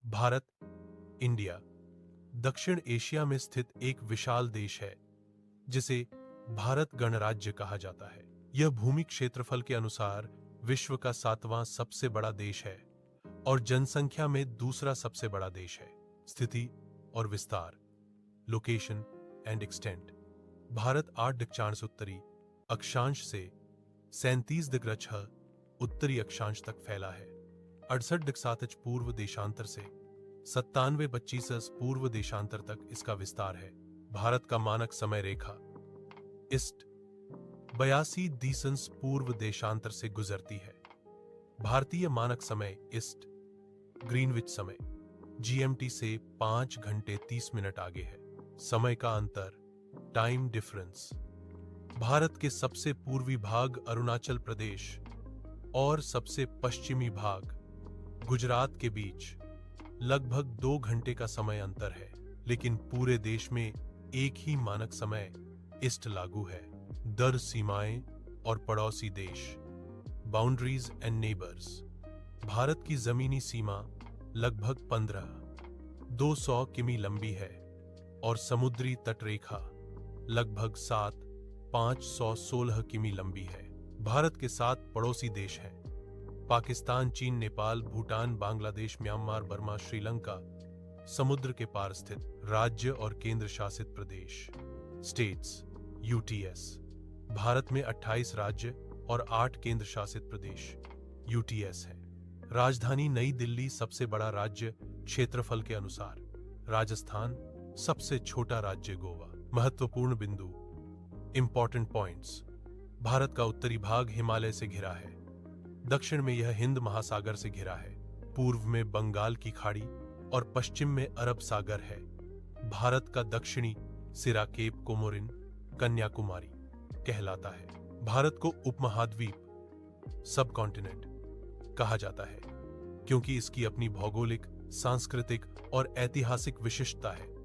Bharat, India, दक्षिण Asia में स्थित एक विशाल देश है जिसे भारत गणराज्य कहा जाता है। यह भूमि क्षेत्रफल के अनुसार विश्व का 7वां सबसे बड़ा देश है और जनसंख्या में दूसरा सबसे बड़ा देश है। स्थिति और विस्तार, लोकेशन एंड एक्सटेंट। भारत 8 दक्षिणांश उत्तरी अक्षांश से 37 उत्तरी अक्षांश तक फैला है। 68 पूर्व देशांतर से 97 पूर्व देशांतर तक इसका विस्तार है। भारत का मानक समय रेखा ईस्ट 82 पूर्व देशांतर से गुजरती है। भारतीय मानक समय ईस्ट ग्रीनविच समय जीएमटी से 5 घंटे 30 मिनट आगे है। समय का अंतर टाइम डिफरेंस। भारत के सबसे पूर्वी भाग अरुणाचल प्रदेश और सबसे पश्चिमी भाग गुजरात के बीच लगभग 2 घंटे का समय अंतर है, लेकिन पूरे देश में एक ही मानक समय ईस्ट लागू है। दर सीमाएं और पड़ोसी देश, बाउंड्रीज एंड नेबर्स। भारत की जमीनी सीमा लगभग 200 किमी लंबी है और समुद्री तटरेखा लगभग 516 किमी लंबी है। भारत के 7 पड़ोसी देश हैं: पाकिस्तान, चीन, नेपाल, भूटान, बांग्लादेश, म्यांमार, बर्मा, श्रीलंका। समुद्र के पार स्थित राज्य और केंद्र शासित प्रदेश, स्टेट्स, यूटीएस। भारत में 28 राज्य और 8 केंद्र शासित प्रदेश, यूटीएस है। राजधानी नई दिल्ली सबसे बड़ा राज्य क्षेत्रफल के अनुसार। राजस्थान सबसे छोटा राज्य। गोवा। महत्वपूर्ण बिंदु, इंपॉर्टेंट पॉइंट्स। भारत का उत्तरी भाग हिमालय से घिरा है। दक्षिण में यह हिंद महासागर से घिरा है। पूर्व में बंगाल की खाड़ी और पश्चिम में अरब सागर है। भारत का दक्षिणी सिरा केप कोमोरिन, कन्याकुमारी कहलाता है। भारत को उपमहाद्वीप सबकॉन्टिनेंट कहा जाता है क्योंकि इसकी अपनी भौगोलिक, सांस्कृतिक और ऐतिहासिक विशिष्टता है।